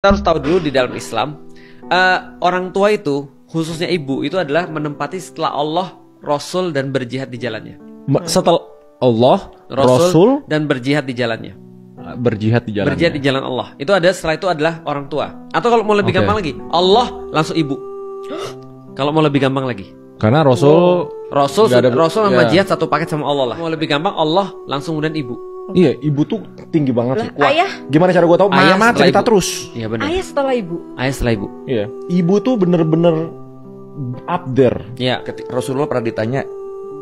Kita harus tahu dulu di dalam Islam, orang tua itu, khususnya ibu, itu adalah menempati setelah Allah, Rasul, dan berjihad di jalannya. Setelah Allah, Rasul, dan berjihad di jalannya. Berjihad di jalannya. Berjihad di jalan Allah. Itu ada, setelah itu adalah orang tua. Atau kalau mau lebih gampang lagi, Allah langsung ibu. Kalau mau lebih gampang lagi. Karena Rasul sama jihad satu paket sama Allah lah. Mau lebih gampang, Allah langsung kemudian ibu. Iya, ibu tuh tinggi banget sih, kuat. Ayah? Gimana cara gue tahu? Ayah Mama cerita ibu. terus. Iya benar. Ayah setelah ibu. Ayah setelah ibu. Iya. Ibu tuh bener-bener up there. Iya. Rasulullah pernah ditanya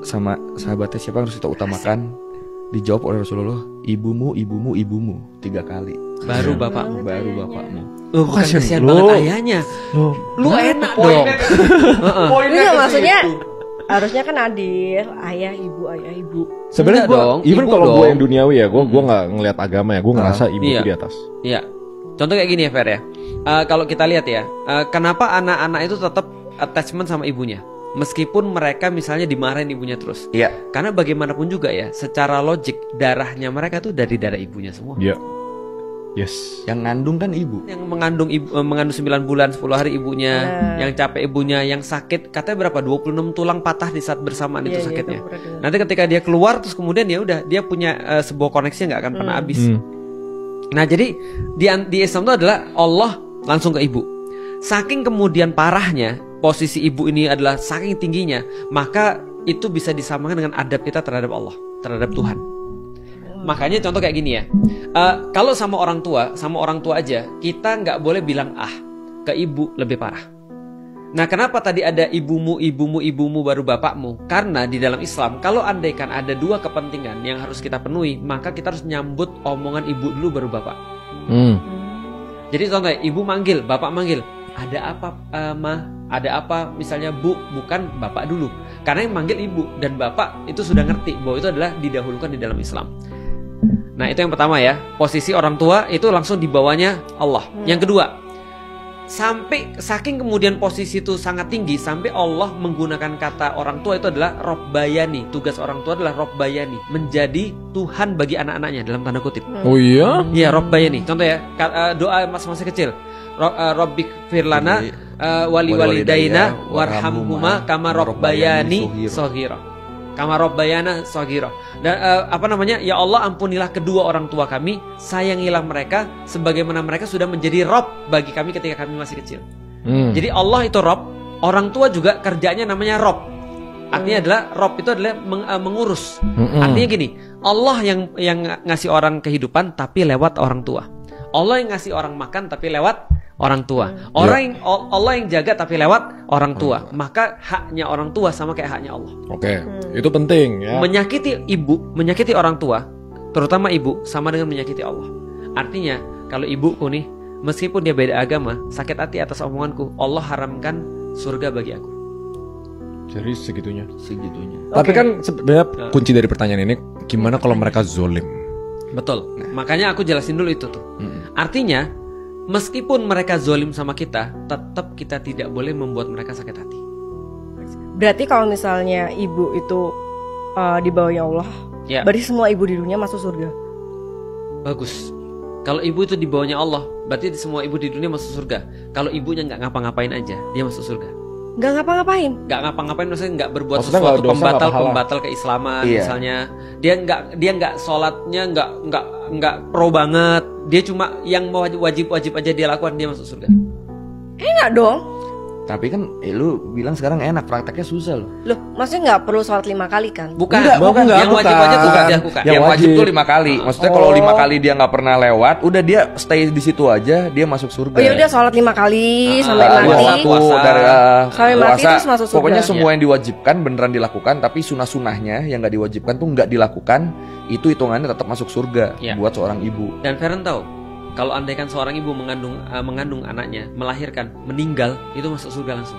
sama sahabatnya siapa yang harus kita utamakan, dijawab oleh Rasulullah, ibumu, ibumu, ibumu 3 kali. Baru bapakmu. Baru bapakmu. Bukan kasihan lu. banget ayahnya. Lu enak dong. Enggak, maksudnya harusnya kan adil, ayah ibu. Sebenarnya Enggak gue, dong, even ibu kalau gue dong. yang duniawi ya, gue nggak ngelihat agama ya, gue ngerasa ibu Iya. tuh di atas. Iya. Contoh kayak gini ya Fer ya. Kalau kita lihat ya, kenapa anak-anak itu tetap attachment sama ibunya, meskipun mereka misalnya dimarahin ibunya terus. Iya. Karena bagaimanapun juga ya, secara logik darahnya mereka tuh dari darah ibunya semua. Iya. Yes. Yang ngandung kan ibu. Yang mengandung mengandung 9 bulan 10 hari ibunya, yang capek ibunya, yang sakit katanya berapa 26 tulang patah di saat bersamaan itu sakitnya. Nanti ketika dia keluar terus kemudian ya udah dia punya sebuah koneksi yang nggak akan pernah habis. Nah jadi di Islam itu adalah Allah langsung ke ibu. Saking kemudian parahnya posisi ibu ini adalah saking tingginya, maka itu bisa disamakan dengan adab kita terhadap Allah, terhadap Tuhan. Makanya contoh kayak gini ya, kalau sama orang tua aja kita nggak boleh bilang ke ibu lebih parah. Nah kenapa tadi ada ibumu baru bapakmu? Karena di dalam Islam kalau andaikan ada 2 kepentingan yang harus kita penuhi, maka kita harus nyambut omongan ibu dulu baru bapak. Jadi contoh ibu manggil, bapak manggil, ada apa ma? Ada apa? Misalnya bu, bukan bapak dulu. Karena yang manggil ibu dan bapak itu sudah ngerti bahwa itu adalah didahulukan di dalam Islam. Nah itu yang pertama ya, posisi orang tua itu langsung di bawahnya Allah. Yang kedua, sampai saking kemudian posisi itu sangat tinggi sampai Allah menggunakan kata orang tua itu adalah Robbayani. Tugas orang tua adalah Robbayani, menjadi Tuhan bagi anak-anaknya dalam tanda kutip. Oh iya? Iya Robbayani. Contoh ya, doa masa kecil. Rabbik firlana wali walidaina warhamhuma kama Robbayani soghira. Kama Robbayana soghira. Dan ya Allah ampunilah kedua orang tua kami, sayangilah mereka sebagaimana mereka sudah menjadi Rob bagi kami ketika kami masih kecil. Jadi Allah itu Rob, orang tua juga kerjanya namanya Rob. Artinya adalah Rob itu adalah mengurus. Artinya gini, Allah yang ngasih orang kehidupan tapi lewat orang tua. Allah yang ngasih orang makan tapi lewat orang tua. Allah yang jaga tapi lewat orang tua. Maka haknya orang tua sama kayak haknya Allah. Oke, itu penting ya. Menyakiti ibu, menyakiti orang tua, terutama ibu, sama dengan menyakiti Allah. Artinya kalau ibuku nih, meskipun dia beda agama, sakit hati atas omonganku, Allah haramkan surga bagi aku. Jadi segitunya. Tapi kan sebenarnya kunci dari pertanyaan ini, gimana kalau mereka zolim? Betul. Makanya aku jelasin dulu itu tuh. Artinya meskipun mereka zolim sama kita, tetap kita tidak boleh membuat mereka sakit hati. Berarti kalau misalnya ibu itu di bawahnya Allah, berarti semua ibu di dunia masuk surga. Bagus. Kalau ibu itu di bawahnya Allah, berarti semua ibu di dunia masuk surga. Kalau ibunya nggak ngapa-ngapain aja, dia masuk surga. Nggak ngapa-ngapain? Nggak ngapa-ngapain maksudnya nggak berbuat Maksudnya sesuatu nggak dosa, pembatal keislaman. Iya. Misalnya dia nggak sholatnya nggak pro banget. Dia cuma yang wajib aja dia lakukan, dia masuk surga. Enak dong. Tapi kan lu bilang sekarang enak, prakteknya susah loh. Loh, maksudnya nggak perlu sholat 5 kali kan? Bukan, Enggak, yang wajib aja tuh nggak dilakukan. Yang wajib tuh 5 kali. Maksudnya kalau 5 kali dia nggak pernah lewat, udah dia stay di situ aja, dia masuk surga. Oh ya udah sholat 5 kali sampai mati. puasa. Sampai mati terus masuk surga. Pokoknya semua yang diwajibkan beneran dilakukan, tapi sunah-sunahnya yang nggak diwajibkan tuh nggak dilakukan, itu hitungannya tetap masuk surga buat seorang ibu. Dan Feren tahu, kalau andaikan seorang ibu mengandung anaknya, melahirkan, meninggal, itu masuk surga langsung.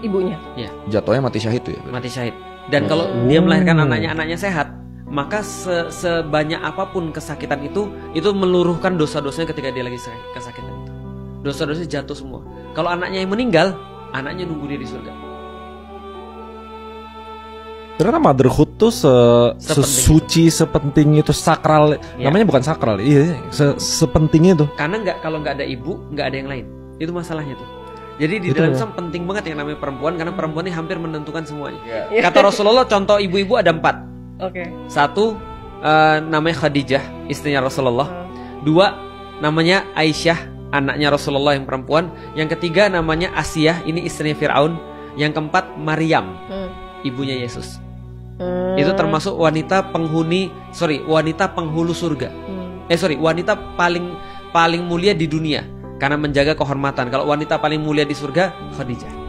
Ibunya. Ya, Jatuhnya mati syahid tuh ya. mati syahid. Dan kalau dia melahirkan anaknya sehat, maka sebanyak apapun kesakitan itu meluruhkan dosa-dosanya ketika dia lagi kesakitan itu. Dosa-dosanya jatuh semua. Kalau anaknya yang meninggal, anaknya nunggu dia di surga. Ternyata motherhood tuh sesuci, sepenting itu, sakral. Namanya bukan sakral, iya, sepenting itu. Karena kalau nggak ada ibu, nggak ada yang lain. Itu masalahnya tuh. Jadi di dalam Islam penting banget yang namanya perempuan, karena perempuan ini hampir menentukan semuanya. Kata Rasulullah, contoh ibu-ibu ada 4. Satu, namanya Khadijah, istrinya Rasulullah. 2, namanya Aisyah, anaknya Rasulullah yang perempuan. Yang ketiga namanya Asiyah, ini istrinya Fir'aun. Yang keempat Maryam, ibunya Yesus. Itu termasuk wanita penghulu surga. Wanita paling mulia di dunia karena menjaga kehormatan. Kalau wanita paling mulia di surga, Khadijah.